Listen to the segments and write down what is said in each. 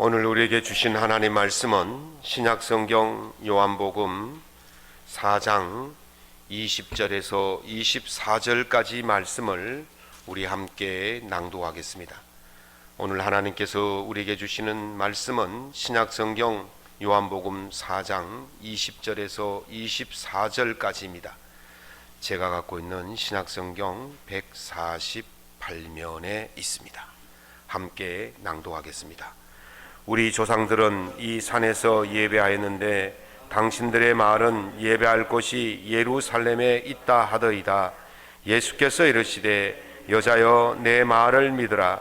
오늘 우리에게 주신 하나님 말씀은 신약성경 요한복음 4장 20절에서 24절까지 말씀을 우리 함께 낭독하겠습니다. 오늘 하나님께서 우리에게 주시는 말씀은 신약성경 요한복음 4장 20절에서 24절까지입니다. 제가 갖고 있는 신약성경 148면에 있습니다. 함께 낭독하겠습니다. 우리 조상들은 이 산에서 예배하였는데 당신들의 말은 예배할 곳이 예루살렘에 있다 하더이다. 예수께서 이르시되 여자여 내 말을 믿으라.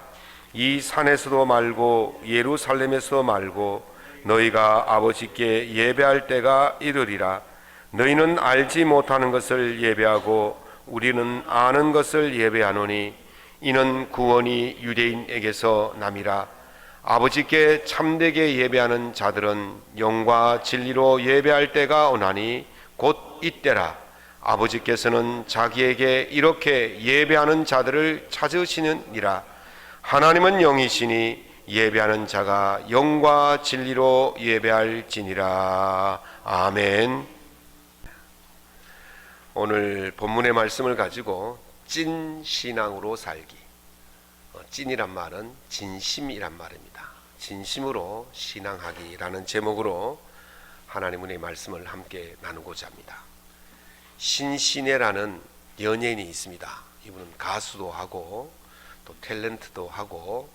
이 산에서도 말고 예루살렘에서도 말고 너희가 아버지께 예배할 때가 이르리라. 너희는 알지 못하는 것을 예배하고 우리는 아는 것을 예배하노니 이는 구원이 유대인에게서 남이라. 아버지께 참되게 예배하는 자들은 영과 진리로 예배할 때가 오나니 곧 이때라. 아버지께서는 자기에게 이렇게 예배하는 자들을 찾으시느니라. 하나님은 영이시니 예배하는 자가 영과 진리로 예배할지니라. 아멘. 오늘 본문의 말씀을 가지고 찐 신앙으로 살기, 찐이란 말은 진심이란 말입니다. 진심으로 신앙하기라는 제목으로 하나님의 말씀을 함께 나누고자 합니다. 신신혜라는 연예인이 있습니다. 이분은 가수도 하고 또 탤런트도 하고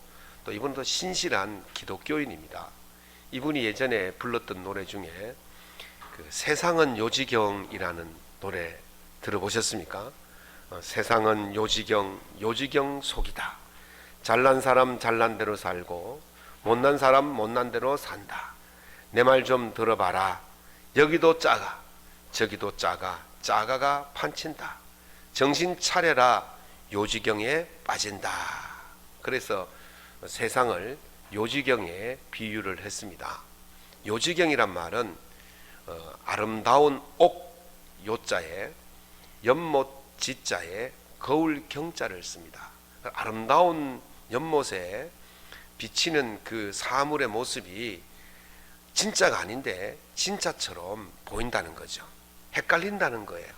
또 이분도 신실한 기독교인입니다. 이분이 예전에 불렀던 노래 중에 세상은 요지경이라는 노래 들어보셨습니까? 세상은 요지경 속이다. 잘난 사람 잘난 대로 살고 못난 사람 못난 대로 산다. 내 말 좀 들어봐라. 여기도 작아 저기도 작아 작아가 판친다. 정신 차려라. 요지경에 빠진다. 그래서 세상을 요지경에 비유를 했습니다. 요지경이란 말은 아름다운 옥 요자에 연못 지자에 거울 경자를 씁니다. 아름다운 연못에 비치는 그 사물의 모습이 진짜가 아닌데 진짜처럼 보인다는 거죠. 헷갈린다는 거예요.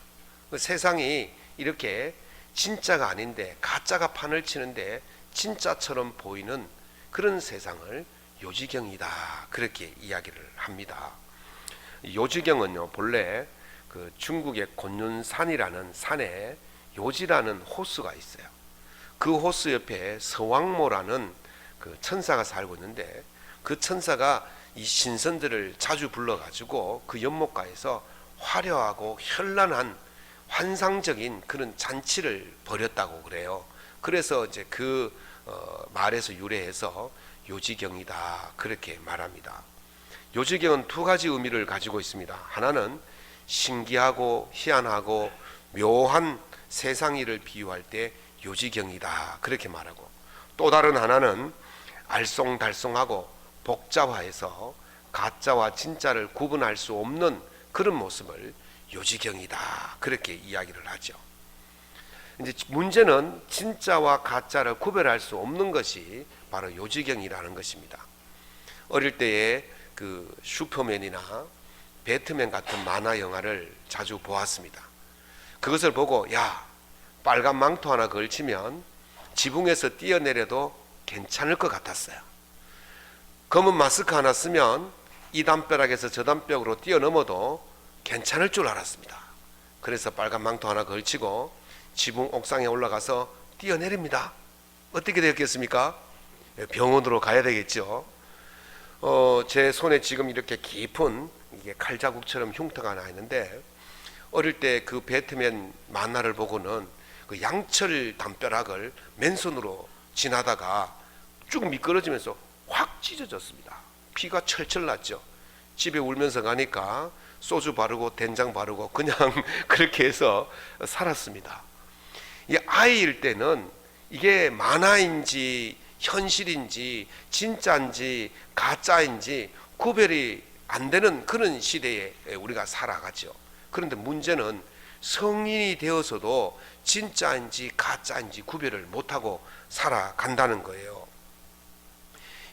세상이 이렇게 진짜가 아닌데 가짜가 판을 치는데 진짜처럼 보이는 그런 세상을 요지경이다. 그렇게 이야기를 합니다. 요지경은요, 본래 그 중국의 곤륜산이라는 산에 요지라는 호수가 있어요. 그 호수 옆에 서왕모라는 그 천사가 살고 있는데 그 천사가 이 신선들을 자주 불러가지고 그 연못가에서 화려하고 현란한 환상적인 그런 잔치를 벌였다고 그래요. 그래서 이제 그 말에서 유래해서 요지경이다 그렇게 말합니다. 요지경은 두 가지 의미를 가지고 있습니다. 하나는 신기하고 희한하고 묘한 세상 일을 비유할 때 요지경이다 그렇게 말하고, 또 다른 하나는 알쏭달쏭하고 복잡화해서 가짜와 진짜를 구분할 수 없는 그런 모습을 요지경이다 그렇게 이야기를 하죠. 이제 문제는 진짜와 가짜를 구별할 수 없는 것이 바로 요지경이라는 것입니다. 어릴 때에 그 슈퍼맨이나 배트맨 같은 만화 영화를 자주 보았습니다. 그것을 보고 야, 빨간 망토 하나 걸치면 지붕에서 뛰어내려도 괜찮을 것 같았어요. 검은 마스크 하나 쓰면 이 담벼락에서 저 담벼락으로 뛰어넘어도 괜찮을 줄 알았습니다. 그래서 빨간 망토 하나 걸치고 지붕 옥상에 올라가서 뛰어내립니다. 어떻게 되었겠습니까? 병원으로 가야 되겠죠. 제 손에 지금 이렇게 깊은 이게 칼자국처럼 흉터가 나 있는데, 어릴 때 그 배트맨 만화를 보고는 그 양철 담벼락을 맨손으로 지나다가 쭉 미끄러지면서 확 찢어졌습니다. 피가 철철 났죠. 집에 울면서 가니까 소주 바르고 된장 바르고 그냥 그렇게 해서 살았습니다. 이 아이일 때는 이게 만화인지 현실인지 진짜인지 가짜인지 구별이 안 되는 그런 시대에 우리가 살아가죠. 그런데 문제는 성인이 되어서도 진짜인지 가짜인지 구별을 못하고 살아간다는 거예요.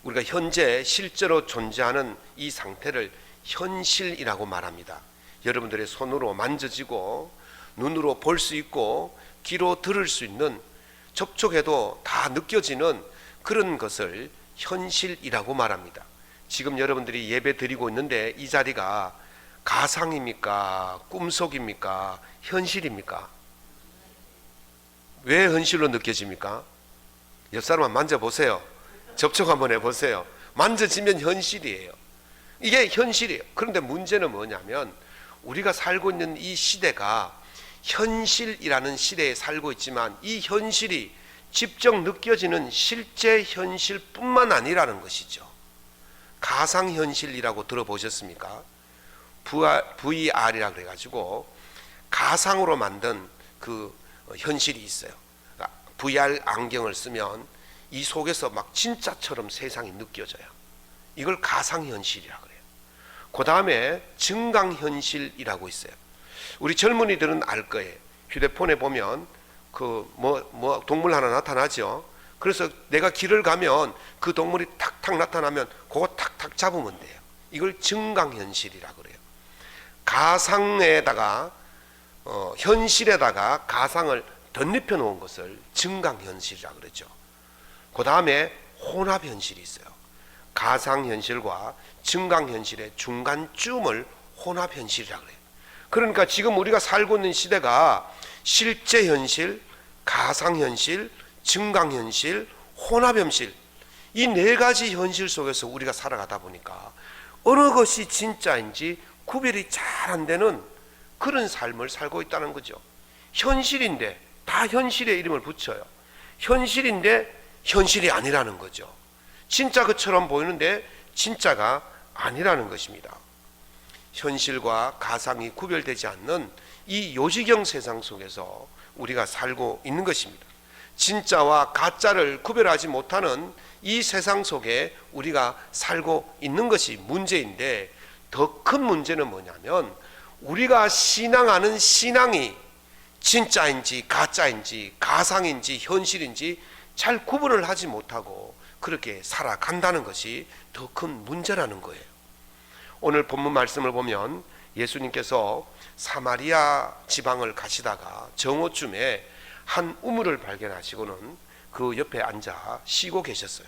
우리가 현재 실제로 존재하는 이 상태를 현실이라고 말합니다. 여러분들의 손으로 만져지고 눈으로 볼 수 있고 귀로 들을 수 있는, 접촉해도 다 느껴지는 그런 것을 현실이라고 말합니다. 지금 여러분들이 예배 드리고 있는데 이 자리가 가상입니까? 꿈속입니까? 현실입니까? 왜 현실로 느껴집니까? 옆 사람 한번 만져보세요. 접촉 한번 해보세요. 만져지면 현실이에요. 이게 현실이에요. 그런데 문제는 뭐냐면 우리가 살고 있는 이 시대가 현실이라는 시대에 살고 있지만 이 현실이 직접 느껴지는 실제 현실뿐만 아니라는 것이죠. 가상현실이라고 들어보셨습니까? VR이라고 그래가지고 가상으로 만든 그 현실이 있어요. VR 안경을 쓰면 이 속에서 막 진짜처럼 세상이 느껴져요. 이걸 가상현실이라고 그래요. 그 다음에 증강현실이라고 있어요. 우리 젊은이들은 알 거예요. 휴대폰에 보면 동물 하나 나타나죠. 그래서 내가 길을 가면 그 동물이 탁탁 나타나면 그거 탁탁 잡으면 돼요. 이걸 증강현실이라고 그래요. 가상에다가 현실에다가 가상을 덧입혀 놓은 것을 증강현실이라고 그러죠. 그 다음에 혼합현실이 있어요. 가상현실과 증강현실의 중간쯤을 혼합현실이라고 그래요. 그러니까 지금 우리가 살고 있는 시대가 실제 현실, 가상현실, 증강현실, 혼합현실, 이 네 가지 현실 속에서 우리가 살아가다 보니까 어느 것이 진짜인지 구별이 잘 안 되는 그런 삶을 살고 있다는 거죠. 현실인데 다 현실의 이름을 붙여요. 현실인데 현실이 아니라는 거죠. 진짜 것처럼 보이는데 진짜가 아니라는 것입니다. 현실과 가상이 구별되지 않는 이 요지경 세상 속에서 우리가 살고 있는 것입니다. 진짜와 가짜를 구별하지 못하는 이 세상 속에 우리가 살고 있는 것이 문제인데, 더 큰 문제는 뭐냐면 우리가 신앙하는 신앙이 진짜인지 가짜인지 가상인지 현실인지 잘 구분을 하지 못하고 그렇게 살아간다는 것이 더 큰 문제라는 거예요. 오늘 본문 말씀을 보면 예수님께서 사마리아 지방을 가시다가 정오쯤에 한 우물을 발견하시고는 그 옆에 앉아 쉬고 계셨어요.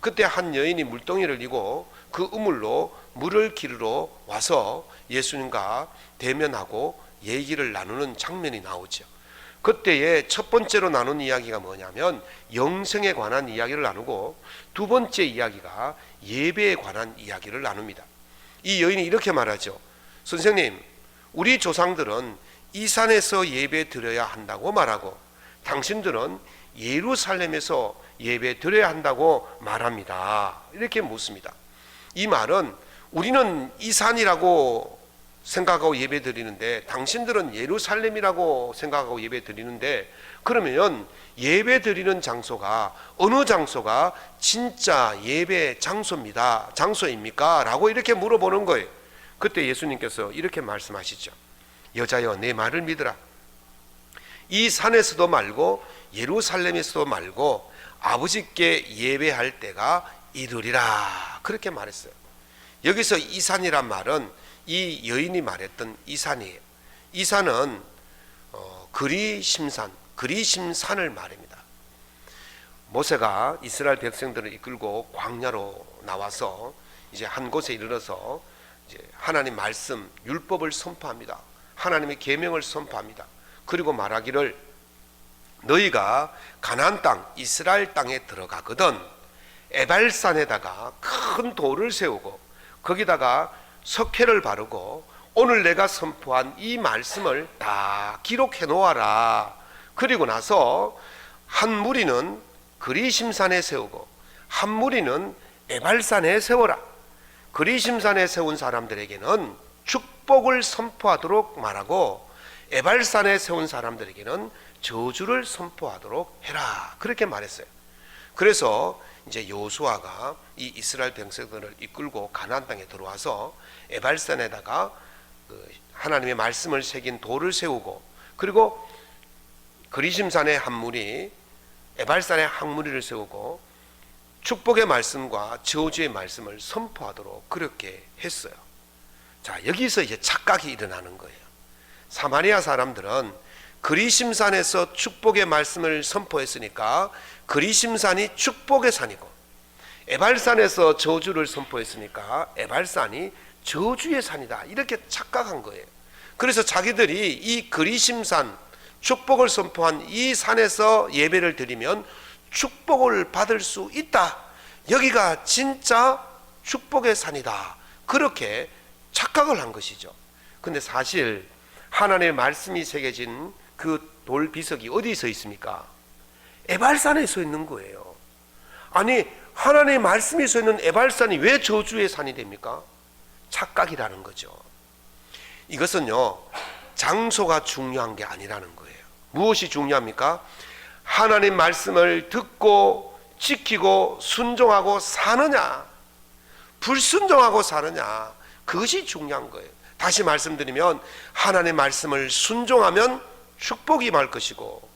그때 한 여인이 물동이를 이고 그 우물로 물을 기르러 와서 예수님과 대면하고 얘기를 나누는 장면이 나오죠. 그때의 첫 번째로 나눈 이야기가 뭐냐면 영생에 관한 이야기를 나누고, 두 번째 이야기가 예배에 관한 이야기를 나눕니다. 이 여인이 이렇게 말하죠. 선생님, 우리 조상들은 이 산에서 예배 드려야 한다고 말하고 당신들은 예루살렘에서 예배 드려야 한다고 말합니다. 이렇게 묻습니다. 이 말은 우리는 이 산이라고 생각하고 예배 드리는데 당신들은 예루살렘이라고 생각하고 예배 드리는데, 그러면 예배 드리는 장소가 어느 장소가 진짜 예배 장소입니까? 라고 이렇게 물어보는 거예요. 그때 예수님께서 이렇게 말씀하시죠. 여자여, 내 말을 믿으라. 이 산에서도 말고 예루살렘에서도 말고 아버지께 예배할 때가 이르리라. 그렇게 말했어요. 여기서 이 산이란 말은 이 여인이 말했던 이 산이에요. 이 산은 그리심산을 말합니다. 모세가 이스라엘 백성들을 이끌고 광야로 나와서 이제 한 곳에 이르러서 이제 하나님 말씀, 율법을 선포합니다. 하나님의 계명을 선포합니다. 그리고 말하기를 너희가 가나안 땅, 이스라엘 땅에 들어가거든 에발산에다가 큰 돌을 세우고 거기다가 석회를 바르고 오늘 내가 선포한 이 말씀을 다 기록해 놓아라. 그리고 나서 한 무리는 그리심산에 세우고 한 무리는 에발산에 세워라. 그리심산에 세운 사람들에게는 축복을 선포하도록 말하고 에발산에 세운 사람들에게는 저주를 선포하도록 해라. 그렇게 말했어요. 그래서 이제 여호수아가 이 이스라엘 백성들을 이끌고 가나안 땅에 들어와서 에발산에다가 하나님의 말씀을 새긴 돌을 세우고, 그리고 그리심산에 한 무리, 에발산에 한 무리를 세우고 축복의 말씀과 저주의 말씀을 선포하도록 그렇게 했어요. 자, 여기서 이제 착각이 일어나는 거예요. 사마리아 사람들은 그리심산에서 축복의 말씀을 선포했으니까 그리심산이 축복의 산이고, 에발산에서 저주를 선포했으니까 에발산이 저주의 산이다, 이렇게 착각한 거예요. 그래서 자기들이 이 그리심산, 축복을 선포한 이 산에서 예배를 드리면 축복을 받을 수 있다, 여기가 진짜 축복의 산이다, 그렇게 착각을 한 것이죠. 근데 사실 하나님의 말씀이 새겨진 그 돌 비석이 어디서 있습니까? 에발산에 서 있는 거예요. 아니, 하나님의 말씀이 서 있는 에발산이 왜 저주의 산이 됩니까? 착각이라는 거죠. 이것은요, 장소가 중요한 게 아니라는 거예요. 무엇이 중요합니까? 하나님 말씀을 듣고 지키고 순종하고 사느냐, 불순종하고 사느냐, 그것이 중요한 거예요. 다시 말씀드리면, 하나님 말씀을 순종하면 축복이 임할 것이고,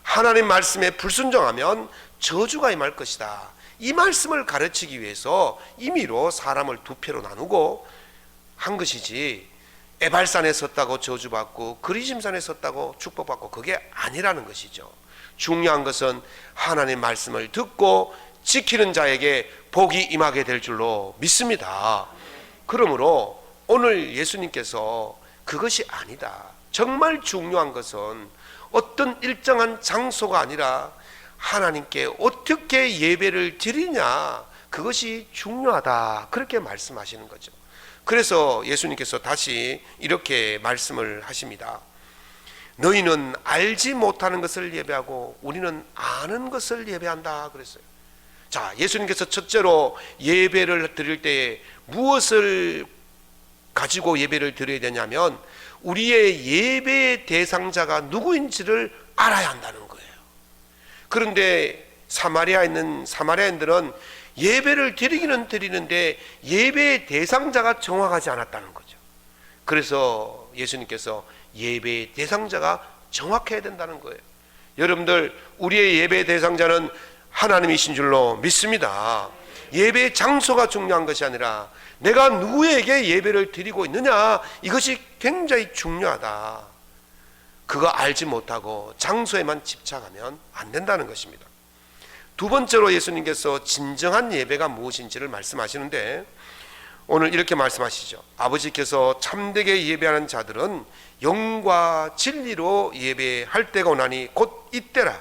하나님 말씀에 불순종하면 저주가 임할 것이다, 이 말씀을 가르치기 위해서 임의로 사람을 두 표로 나누고 한 것이지, 에발산에 섰다고 저주받고 그리심산에 섰다고 축복받고, 그게 아니라는 것이죠. 중요한 것은 하나님 말씀을 듣고 지키는 자에게 복이 임하게 될 줄로 믿습니다. 그러므로 오늘 예수님께서 그것이 아니다, 정말 중요한 것은 어떤 일정한 장소가 아니라 하나님께 어떻게 예배를 드리냐, 그것이 중요하다, 그렇게 말씀하시는 거죠. 그래서 예수님께서 다시 이렇게 말씀을 하십니다. 너희는 알지 못하는 것을 예배하고 우리는 아는 것을 예배한다 그랬어요. 자, 예수님께서 첫째로 예배를 드릴 때 무엇을 가지고 예배를 드려야 되냐면, 우리의 예배의 대상자가 누구인지를 알아야 한다는 거예요. 그런데 사마리아에 있는 사마리아인들은 예배를 드리기는 드리는데 예배의 대상자가 정확하지 않았다는 거죠. 그래서 예수님께서 예배의 대상자가 정확해야 된다는 거예요. 여러분들, 우리의 예배의 대상자는 하나님이신 줄로 믿습니다. 예배의 장소가 중요한 것이 아니라 내가 누구에게 예배를 드리고 있느냐, 이것이 굉장히 중요하다. 그거 알지 못하고 장소에만 집착하면 안 된다는 것입니다. 두 번째로 예수님께서 진정한 예배가 무엇인지를 말씀하시는데, 오늘 이렇게 말씀하시죠. 아버지께서 참되게 예배하는 자들은 영과 진리로 예배할 때가 오나니 곧 이때라.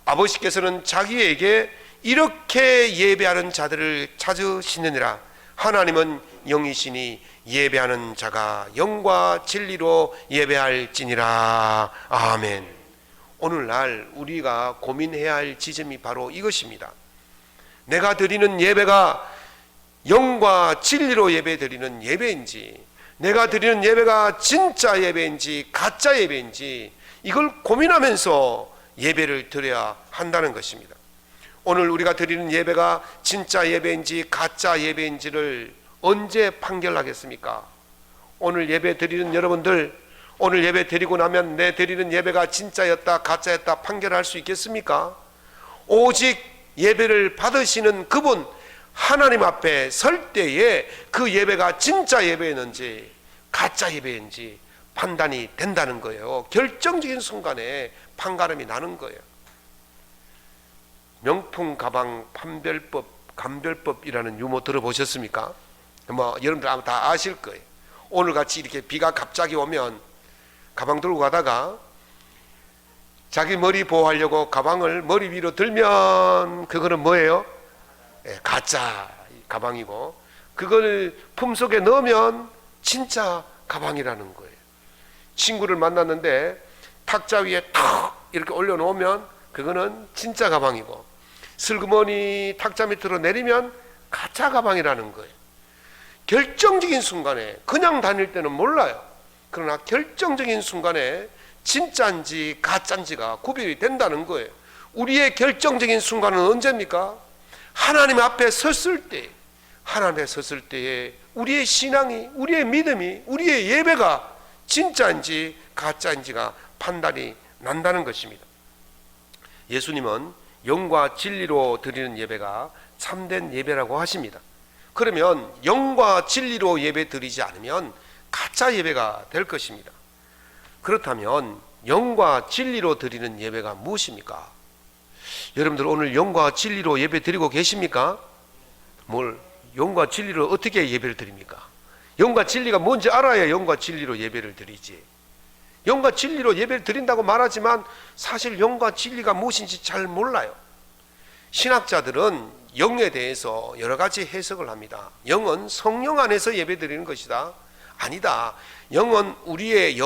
아버지께서는 자기에게 이렇게 예배하는 자들을 찾으시느니라. 하나님은 영이시니 예배하는 자가 영과 진리로 예배할지니라. 아멘. 오늘날 우리가 고민해야 할 지점이 바로 이것입니다. 내가 드리는 예배가 영과 진리로 예배드리는 예배인지, 내가 드리는 예배가 진짜 예배인지 가짜 예배인지, 이걸 고민하면서 예배를 드려야 한다는 것입니다. 오늘 우리가 드리는 예배가 진짜 예배인지 가짜 예배인지를 언제 판결하겠습니까? 오늘 예배 드리는 여러분들, 오늘 예배 드리고 나면 내 드리는 예배가 진짜였다 가짜였다 판결할 수 있겠습니까? 오직 예배를 받으시는 그분 하나님 앞에 설 때에 그 예배가 진짜 예배였는지 가짜 예배인지 판단이 된다는 거예요. 결정적인 순간에 판가름이 나는 거예요. 명품 가방 판별법, 감별법이라는 유머 들어보셨습니까? 여러분들 아마 다 아실 거예요. 오늘같이 이렇게 비가 갑자기 오면 가방 들고 가다가 자기 머리 보호하려고 가방을 머리 위로 들면 그거는 뭐예요? 가짜 가방이고, 그걸 품속에 넣으면 진짜 가방이라는 거예요. 친구를 만났는데 탁자 위에 탁 이렇게 올려놓으면 그거는 진짜 가방이고, 슬그머니 탁자 밑으로 내리면 가짜 가방이라는 거예요. 결정적인 순간에, 그냥 다닐 때는 몰라요. 그러나 결정적인 순간에 진짜인지 가짜인지가 구별이 된다는 거예요. 우리의 결정적인 순간은 언제입니까? 하나님 앞에 섰을 때, 하나님 앞에 섰을 때에 우리의 신앙이, 우리의 믿음이, 우리의 예배가 진짜인지 가짜인지가 판단이 난다는 것입니다. 예수님은 영과 진리로 드리는 예배가 참된 예배라고 하십니다. 그러면 영과 진리로 예배 드리지 않으면 가짜 예배가 될 것입니다. 그렇다면 영과 진리로 드리는 예배가 무엇입니까? 여러분들 오늘 영과 진리로 예배 드리고 계십니까? 영과 진리로 어떻게 예배를 드립니까? 영과 진리가 뭔지 알아야 영과 진리로 예배를 드리지. 영과 진리로 예배를 드린다고 말하지만 사실 영과 진리가 무엇인지 잘 몰라요. 신학자들은 영에 대해서 여러 가지 해석을 합니다. 영은 성령 안에서 예배 드리는 것이다. 아니다. 영은 우리의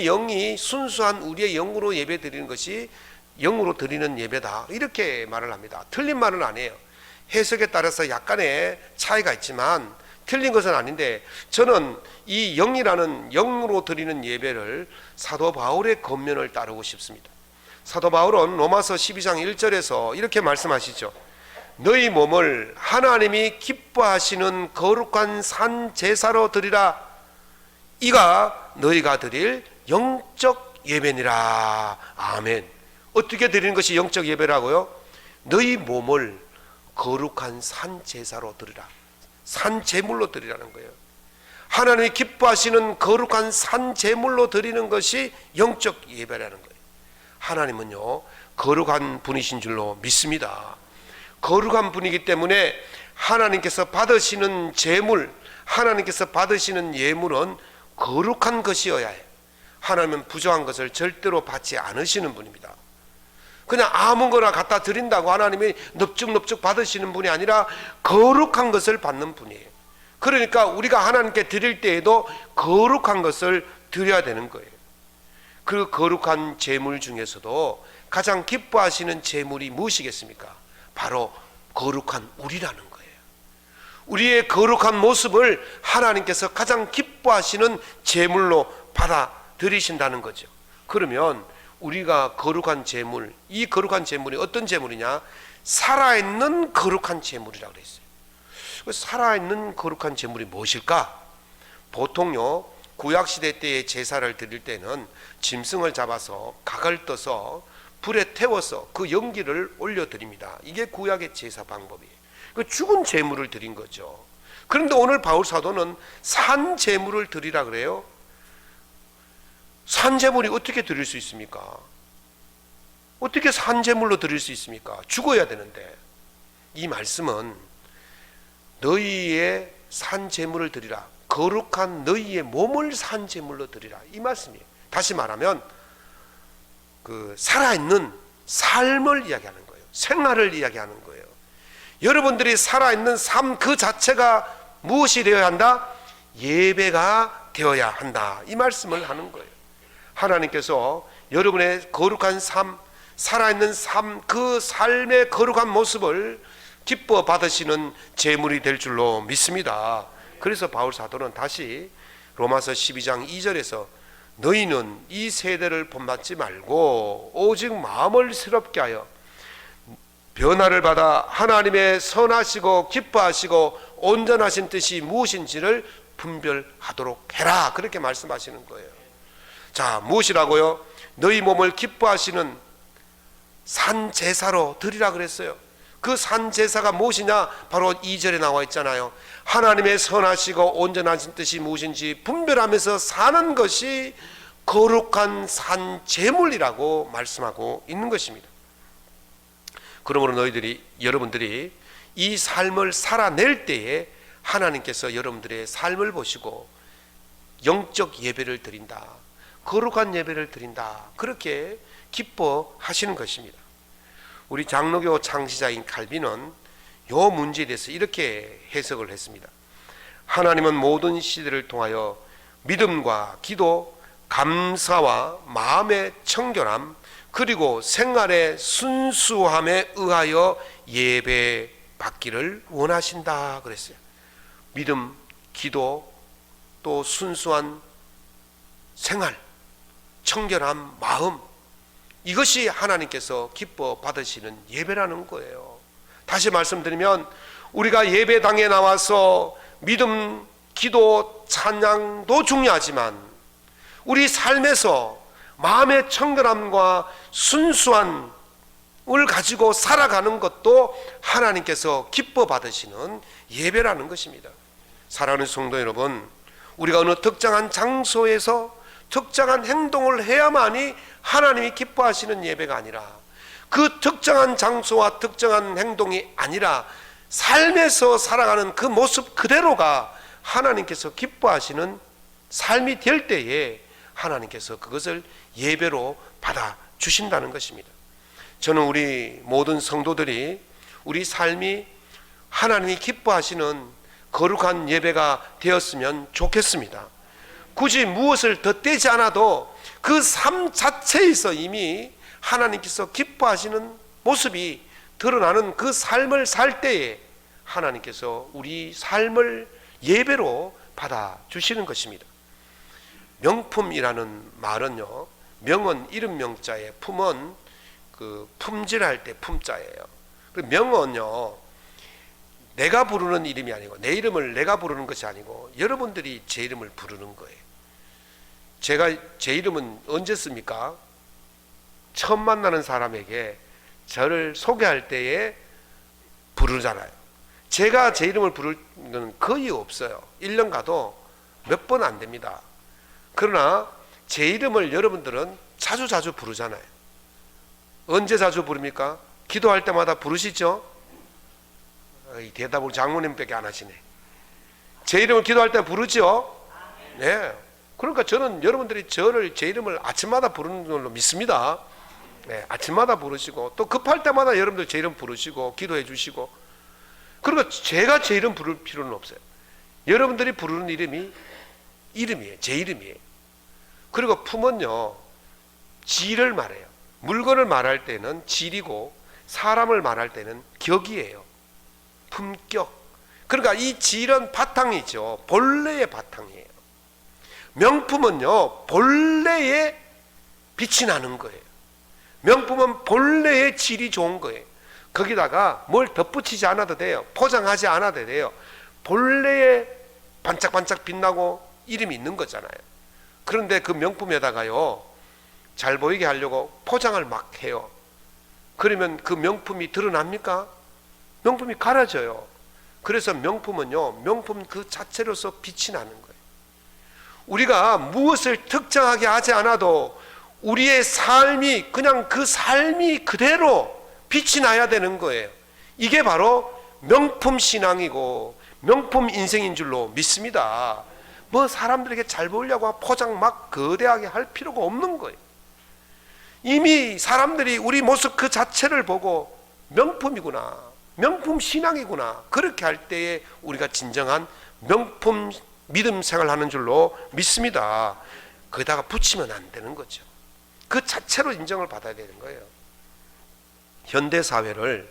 영이 순수한 우리의 영으로 예배 드리는 것이 영으로 드리는 예배다. 이렇게 말을 합니다. 틀린 말은 아니에요. 해석에 따라서 약간의 차이가 있지만 틀린 것은 아닌데, 저는 이 영이라는 영으로 드리는 예배를 사도 바울의 권면을 따르고 싶습니다. 사도 바울은 로마서 12장 1절에서 이렇게 말씀하시죠. 너희 몸을 하나님이 기뻐하시는 거룩한 산 제사로 드리라. 이가 너희가 드릴 영적 예배니라. 아멘. 어떻게 드리는 것이 영적 예배라고요? 너희 몸을 거룩한 산 제사로 드리라. 산 제물로 드리라는 거예요. 하나님이 기뻐하시는 거룩한 산 제물로 드리는 것이 영적 예배라는 거예요. 하나님은요, 거룩한 분이신 줄로 믿습니다. 거룩한 분이기 때문에 하나님께서 받으시는 제물, 하나님께서 받으시는 예물은 거룩한 것이어야 해요. 하나님은 부정한 것을 절대로 받지 않으시는 분입니다. 그냥 아무거나 갖다 드린다고 하나님이 넙죽넙죽 받으시는 분이 아니라 거룩한 것을 받는 분이에요. 그러니까 우리가 하나님께 드릴 때에도 거룩한 것을 드려야 되는 거예요. 그 거룩한 제물 중에서도 가장 기뻐하시는 제물이 무엇이겠습니까? 바로 거룩한 우리라는 거예요. 우리의 거룩한 모습을 하나님께서 가장 기뻐하시는 제물로 받아들이신다는 거죠. 그러면 우리가 거룩한 제물, 이 거룩한 제물이 어떤 제물이냐? 살아있는 거룩한 제물이라고 그랬어요. 살아있는 거룩한 제물이 무엇일까? 보통요, 구약시대 때의 제사를 드릴 때는 짐승을 잡아서 각을 떠서 불에 태워서 그 연기를 올려드립니다. 이게 구약의 제사 방법이에요. 그 죽은 제물을 드린 거죠. 그런데 오늘 바울 사도는 산 제물을 드리라 그래요. 산 제물이 어떻게 드릴 수 있습니까? 어떻게 산 제물로 드릴 수 있습니까? 죽어야 되는데. 이 말씀은 너희의 산 제물을 드리라. 거룩한 너희의 몸을 산 제물로 드리라. 이 말씀이에요. 다시 말하면 그 살아있는 삶을 이야기하는 거예요. 생활을 이야기하는 거예요. 여러분들이 살아있는 삶 그 자체가 무엇이 되어야 한다? 예배가 되어야 한다. 이 말씀을 하는 거예요. 하나님께서 여러분의 거룩한 삶, 살아있는 삶, 그 삶의 거룩한 모습을 기뻐 받으시는 제물이 될 줄로 믿습니다. 그래서 바울 사도는 다시 로마서 12장 2절에서 너희는 이 세대를 본받지 말고 오직 마음을 새롭게 하여 변화를 받아 하나님의 선하시고 기뻐하시고 온전하신 뜻이 무엇인지를 분별하도록 해라. 그렇게 말씀하시는 거예요. 자, 무엇이라고요? 너희 몸을 기뻐하시는 산 제사로 드리라 그랬어요. 그 산 제사가 무엇이냐? 바로 2절에 나와 있잖아요. 하나님의 선하시고 온전하신 뜻이 무엇인지 분별하면서 사는 것이 거룩한 산 제물이라고 말씀하고 있는 것입니다. 그러므로 여러분들이 이 삶을 살아낼 때에 하나님께서 여러분들의 삶을 보시고 영적 예배를 드린다, 거룩한 예배를 드린다, 그렇게 기뻐하시는 것입니다. 우리 장로교 창시자인 칼빈은 이 문제에 대해서 이렇게 해석을 했습니다. 하나님은 모든 시대를 통하여 믿음과 기도, 감사와 마음의 청결함, 그리고 생활의 순수함에 의하여 예배 받기를 원하신다 그랬어요. 믿음, 기도, 또 순수한 생활, 청결한 마음, 이것이 하나님께서 기뻐 받으시는 예배라는 거예요. 다시 말씀드리면 우리가 예배당에 나와서 믿음, 기도, 찬양도 중요하지만 우리 삶에서 마음의 청결함과 순수한 가지고 살아가는 것도 하나님께서 기뻐 받으시는 예배라는 것입니다. 사랑하는 성도 여러분, 우리가 어느 특정한 장소에서 특정한 행동을 해야만이 하나님이 기뻐하시는 예배가 아니라, 그 특정한 장소와 특정한 행동이 아니라 삶에서 살아가는 그 모습 그대로가 하나님께서 기뻐하시는 삶이 될 때에 하나님께서 그것을 예배로 받아 주신다는 것입니다. 저는 우리 모든 성도들이 우리 삶이 하나님이 기뻐하시는 거룩한 예배가 되었으면 좋겠습니다. 굳이 무엇을 덧대지 않아도 그 삶 자체에서 이미 하나님께서 기뻐하시는 모습이 드러나는 그 삶을 살 때에 하나님께서 우리 삶을 예배로 받아 주시는 것입니다. 명품이라는 말은요, 명은 이름 명자에, 품은 그 품질할 때 품자예요. 명은요, 내가 부르는 이름이 아니고, 내 이름을 내가 부르는 것이 아니고 여러분들이 제 이름을 부르는 거예요. 제가 제 이름은 언제 씁니까? 처음 만나는 사람에게 저를 소개할 때에 부르잖아요. 제가 제 이름을 부를 건 거의 없어요. 1년 가도 몇 번 안 됩니다. 그러나 제 이름을 여러분들은 자주 부르잖아요. 언제 자주 부릅니까? 기도할 때마다 부르시죠? 대답을 장모님밖에 안 하시네. 제 이름을 기도할 때 부르죠? 네. 그러니까 저는 여러분들이 제 이름을 아침마다 부르는 걸로 믿습니다. 네, 아침마다 부르시고, 또 급할 때마다 여러분들 제 이름 부르시고 기도해 주시고. 그러니까 제가 제 이름 부를 필요는 없어요. 여러분들이 부르는 이름이 이름이에요. 제 이름이에요. 그리고 품은요, 질을 말해요. 물건을 말할 때는 질이고 사람을 말할 때는 격이에요. 품격. 그러니까 이 질은 바탕이죠. 본래의 바탕이에요. 명품은요, 본래의 빛이 나는 거예요. 명품은 본래의 질이 좋은 거예요. 거기다가 뭘 덧붙이지 않아도 돼요. 포장하지 않아도 돼요. 본래의 반짝반짝 빛나고 이름이 있는 거잖아요. 그런데 그 명품에다가요, 잘 보이게 하려고 포장을 막 해요. 그러면 그 명품이 드러납니까? 명품이 가려져요. 그래서 명품은요, 명품 그 자체로서 빛이 나는 거예요. 우리가 무엇을 특정하게 하지 않아도 우리의 삶이 그냥 그 삶이 그대로 빛이 나야 되는 거예요. 이게 바로 명품 신앙이고 명품 인생인 줄로 믿습니다. 뭐 사람들에게 잘 보이려고 포장 막 거대하게 할 필요가 없는 거예요. 이미 사람들이 우리 모습 그 자체를 보고 명품이구나, 명품 신앙이구나, 그렇게 할 때에 우리가 진정한 명품 믿음 생활하는 줄로 믿습니다. 거기다가 붙이면 안 되는 거죠. 그 자체로 인정을 받아야 되는 거예요. 현대 사회를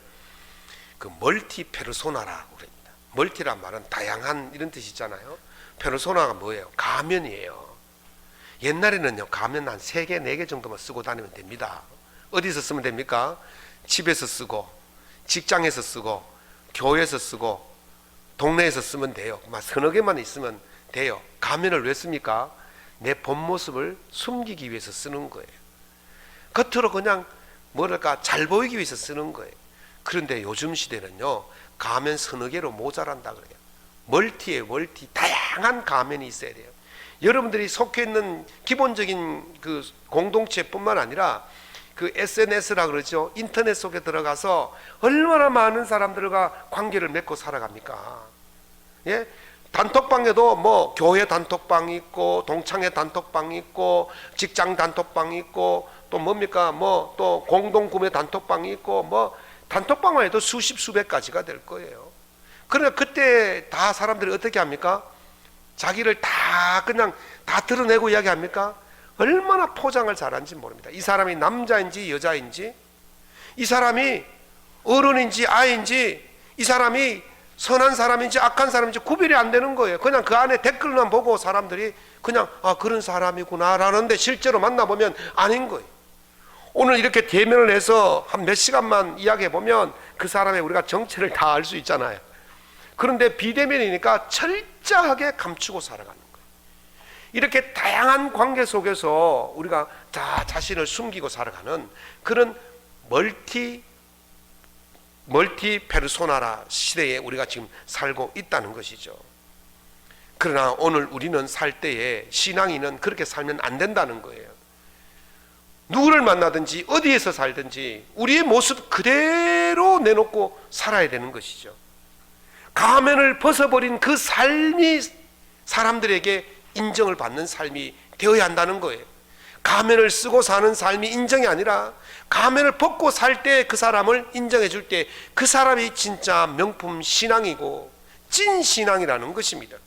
그 멀티 페르소나라고 그럽니다. 멀티란 말은 다양한 이런 뜻이잖아요. 페르소나가 뭐예요? 가면이에요. 옛날에는요, 가면 한 3개, 4개 정도만 쓰고 다니면 됩니다. 어디서 쓰면 됩니까? 집에서 쓰고, 직장에서 쓰고, 교회에서 쓰고, 동네에서 쓰면 돼요. 막 서너 개만 있으면 돼요. 가면을 왜 씁니까? 내 본 모습을 숨기기 위해서 쓰는 거예요. 겉으로 그냥 뭐랄까 잘 보이기 위해서 쓰는 거예요. 그런데 요즘 시대는요, 가면 서너 개로 모자란다 그래요. 멀티에 멀티, 다양한 가면이 있어야 돼요. 여러분들이 속해 있는 기본적인 그 공동체뿐만 아니라 그 SNS라 그러죠. 인터넷 속에 들어가서 얼마나 많은 사람들과 관계를 맺고 살아갑니까? 예? 단톡방에도 뭐 교회 단톡방이 있고, 동창회 단톡방이 있고, 직장 단톡방이 있고, 또 뭡니까? 뭐 또 공동구매 단톡방이 있고, 뭐 단톡방만 해도 수십 수백 가지가 될 거예요. 그러니까 그때 다 사람들이 어떻게 합니까? 자기를 다 그냥 다 드러내고 이야기합니까? 얼마나 포장을 잘하는지 모릅니다. 이 사람이 남자인지 여자인지, 이 사람이 어른인지 아이인지, 이 사람이 선한 사람인지 악한 사람인지 구별이 안 되는 거예요. 그냥 그 안에 댓글만 보고 사람들이 그냥 아 그런 사람이구나 라는데 실제로 만나보면 아닌 거예요. 오늘 이렇게 대면을 해서 한 몇 시간만 이야기해보면 그 사람의 우리가 정체를 다 알 수 있잖아요. 그런데 비대면이니까 철저하게 감추고 살아가는 거예요. 이렇게 다양한 관계 속에서 우리가 다 자신을 숨기고 살아가는 그런 멀티 페르소나라 시대에 우리가 지금 살고 있다는 것이죠. 그러나 오늘 우리는 살 때에 신앙인은 그렇게 살면 안 된다는 거예요. 누구를 만나든지 어디에서 살든지 우리의 모습 그대로 내놓고 살아야 되는 것이죠. 가면을 벗어버린 그 삶이 사람들에게 인정을 받는 삶이 되어야 한다는 거예요. 가면을 쓰고 사는 삶이 인정이 아니라 가면을 벗고 살 때 그 사람을 인정해 줄 때 그 사람이 진짜 명품 신앙이고 찐 신앙이라는 것입니다.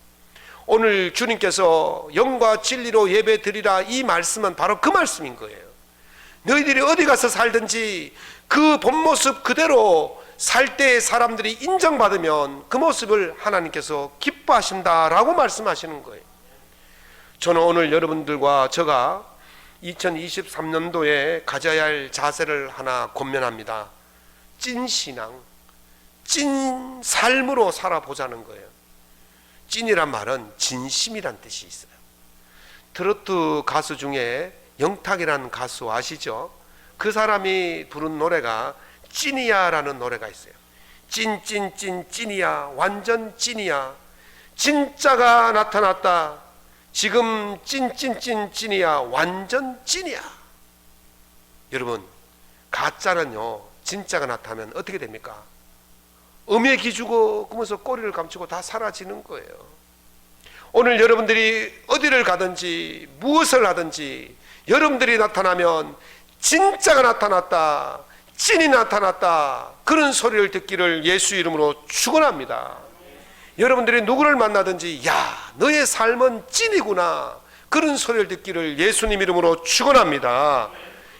오늘 주님께서 영과 진리로 예배 드리라, 이 말씀은 바로 그 말씀인 거예요. 너희들이 어디 가서 살든지 그 본 모습 그대로 살 때 사람들이 인정받으면 그 모습을 하나님께서 기뻐하신다라고 말씀하시는 거예요. 저는 오늘 여러분들과 제가 2023년도에 가져야 할 자세를 하나 권면합니다. 찐 신앙, 찐 삶으로 살아보자는 거예요. 찐이란 말은 진심이란 뜻이 있어요. 트로트 가수 중에 영탁이라는 가수 아시죠? 그 사람이 부른 노래가 찐이야라는 노래가 있어요. 찐이야, 완전 찐이야, 진짜가 나타났다, 지금 찐이야, 완전 찐이야. 여러분, 가짜는요 진짜가 나타나면 어떻게 됩니까? 음에 기주고 그러면서 꼬리를 감추고 다 사라지는 거예요. 오늘 여러분들이 어디를 가든지 무엇을 하든지 여러분들이 나타나면 진짜가 나타났다, 찐이 나타났다, 그런 소리를 듣기를 예수 이름으로 축원합니다. 여러분들이 누구를 만나든지 야, 너의 삶은 찐이구나, 그런 소리를 듣기를 예수님 이름으로 축원합니다.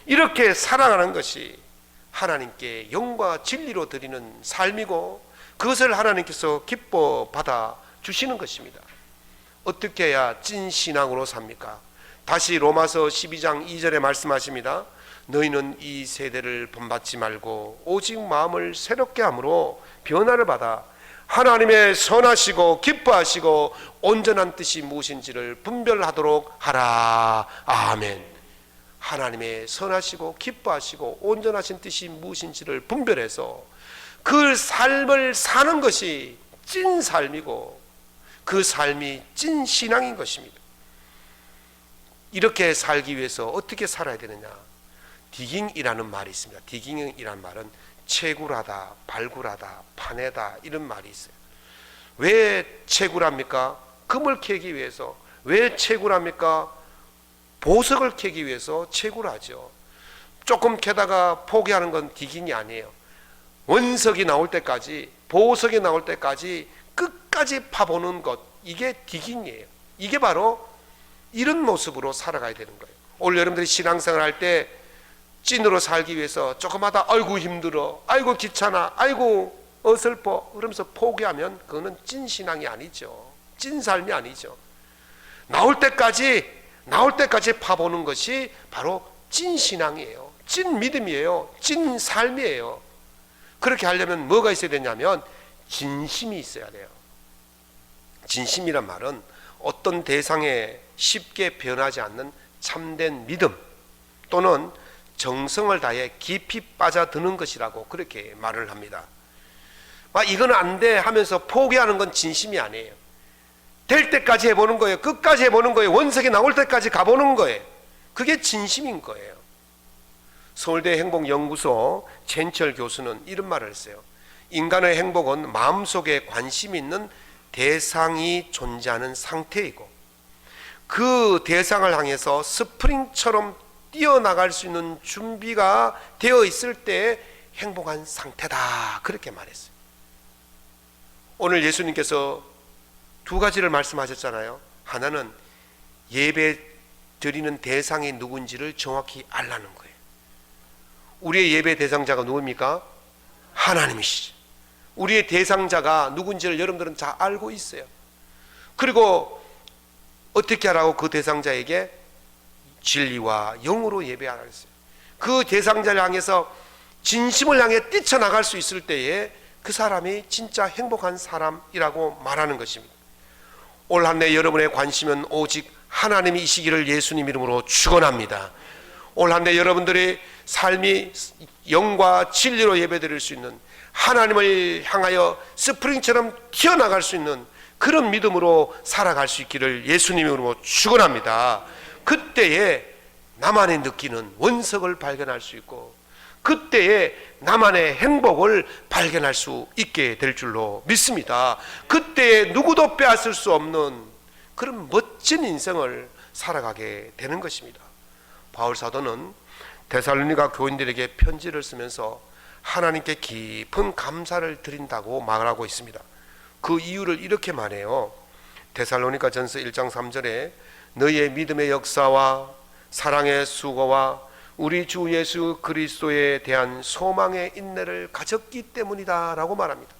이렇게 살아가는 것이 하나님께 영과 진리로 드리는 삶이고 그것을 하나님께서 기뻐 받아 주시는 것입니다. 어떻게 해야 찐 신앙으로 삽니까? 다시 로마서 12장 2절에 말씀하십니다. 너희는 이 세대를 본받지 말고 오직 마음을 새롭게 함으로 변화를 받아 하나님의 선하시고 기뻐하시고 온전한 뜻이 무엇인지를 분별하도록 하라. 아멘. 하나님의 선하시고 기뻐하시고 온전하신 뜻이 무엇인지를 분별해서 그 삶을 사는 것이 찐 삶이고 그 삶이 찐 신앙인 것입니다. 이렇게 살기 위해서 어떻게 살아야 되느냐? 디깅이라는 말이 있습니다. 디깅이라는 말은 채굴하다, 발굴하다, 파내다, 이런 말이 있어요. 왜 채굴합니까? 금을 캐기 위해서. 왜 채굴합니까? 보석을 캐기 위해서 채굴하죠. 조금 캐다가 포기하는 건 디깅이 아니에요. 원석이 나올 때까지, 보석이 나올 때까지 끝까지 파보는 것, 이게 디깅이에요. 이게 바로 이런 모습으로 살아가야 되는 거예요. 오늘 여러분들이 신앙생활 할 때 찐으로 살기 위해서 조금마다 아이고 힘들어, 아이고 귀찮아, 아이고 어설퍼 그러면서 포기하면 그거는 찐 신앙이 아니죠. 찐 삶이 아니죠. 나올 때까지 파보는 것이 바로 찐 신앙이에요. 찐 믿음이에요. 찐 삶이에요. 그렇게 하려면 뭐가 있어야 되냐면 진심이 있어야 돼요. 진심이란 말은 어떤 대상에 쉽게 변하지 않는 참된 믿음 또는 정성을 다해 깊이 빠져드는 것이라고 그렇게 말을 합니다. 이건 안 돼 하면서 포기하는 건 진심이 아니에요. 될 때까지 해보는 거예요. 끝까지 해보는 거예요. 원석이 나올 때까지 가보는 거예요. 그게 진심인 거예요. 서울대 행복연구소 젠철 교수는 이런 말을 했어요. 인간의 행복은 마음속에 관심 있는 대상이 존재하는 상태이고 그 대상을 향해서 스프링처럼 뛰어나갈 수 있는 준비가 되어 있을 때 행복한 상태다, 그렇게 말했어요. 오늘 예수님께서 두 가지를 말씀하셨잖아요. 하나는 예배 드리는 대상이 누군지를 정확히 알라는 거예요. 우리의 예배 대상자가 누굽니까? 하나님이시죠. 우리의 대상자가 누군지를 여러분들은 잘 알고 있어요. 그리고 어떻게 하라고? 그 대상자에게 진리와 영으로 예배하라 했어요. 그 대상자를 향해서 진심을 향해 뛰쳐나갈 수 있을 때에 그 사람이 진짜 행복한 사람이라고 말하는 것입니다. 올 한 해 여러분의 관심은 오직 하나님이시기를 예수님 이름으로 축원합니다. 올 한 해 여러분들의 삶이 영과 진리로 예배드릴 수 있는, 하나님을 향하여 스프링처럼 튀어나갈 수 있는 그런 믿음으로 살아갈 수 있기를 예수님의 이름으로 축원합니다. 그때에 나만의 느끼는 원석을 발견할 수 있고, 그때에 나만의 행복을 발견할 수 있게 될 줄로 믿습니다. 그때에 누구도 빼앗을 수 없는 그런 멋진 인생을 살아가게 되는 것입니다. 바울 사도는 데살로니가 교인들에게 편지를 쓰면서 하나님께 깊은 감사를 드린다고 말하고 있습니다. 그 이유를 이렇게 말해요. 데살로니가 전서 1장 3절에 너희의 믿음의 역사와 사랑의 수고와 우리 주 예수 그리스도에 대한 소망의 인내를 가졌기 때문이다 라고 말합니다.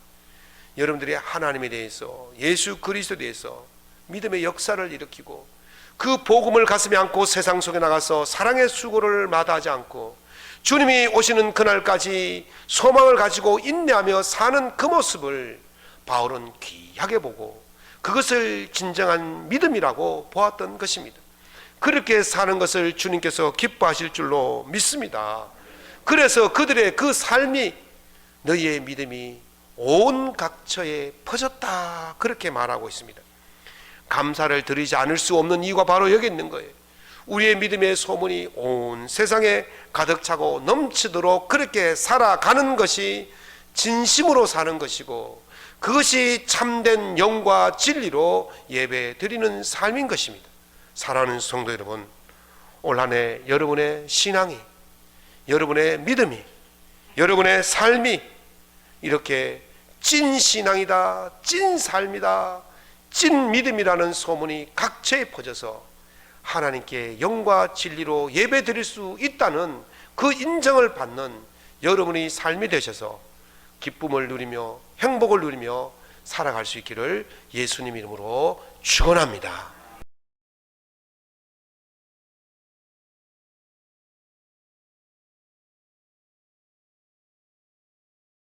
여러분들이 하나님에 대해서, 예수 그리스도에 대해서 믿음의 역사를 일으키고 그 복음을 가슴에 안고 세상 속에 나가서 사랑의 수고를 마다하지 않고 주님이 오시는 그날까지 소망을 가지고 인내하며 사는 그 모습을 바울은 귀하게 보고 그것을 진정한 믿음이라고 보았던 것입니다. 그렇게 사는 것을 주님께서 기뻐하실 줄로 믿습니다. 그래서 그들의 그 삶이 너희의 믿음이 온 각처에 퍼졌다 그렇게 말하고 있습니다. 감사를 드리지 않을 수 없는 이유가 바로 여기 있는 거예요. 우리의 믿음의 소문이 온 세상에 가득 차고 넘치도록 그렇게 살아가는 것이 진심으로 사는 것이고, 그것이 참된 영과 진리로 예배 드리는 삶인 것입니다. 사랑하는 성도 여러분, 올 한 해 여러분의 신앙이, 여러분의 믿음이, 여러분의 삶이 이렇게 찐 신앙이다, 찐 삶이다, 찐 믿음이라는 소문이 각처에 퍼져서 하나님께 영과 진리로 예배 드릴 수 있다는 그 인정을 받는 여러분의 삶이 되셔서 기쁨을 누리며 행복을 누리며 살아갈 수 있기를 예수님 이름으로 축원합니다.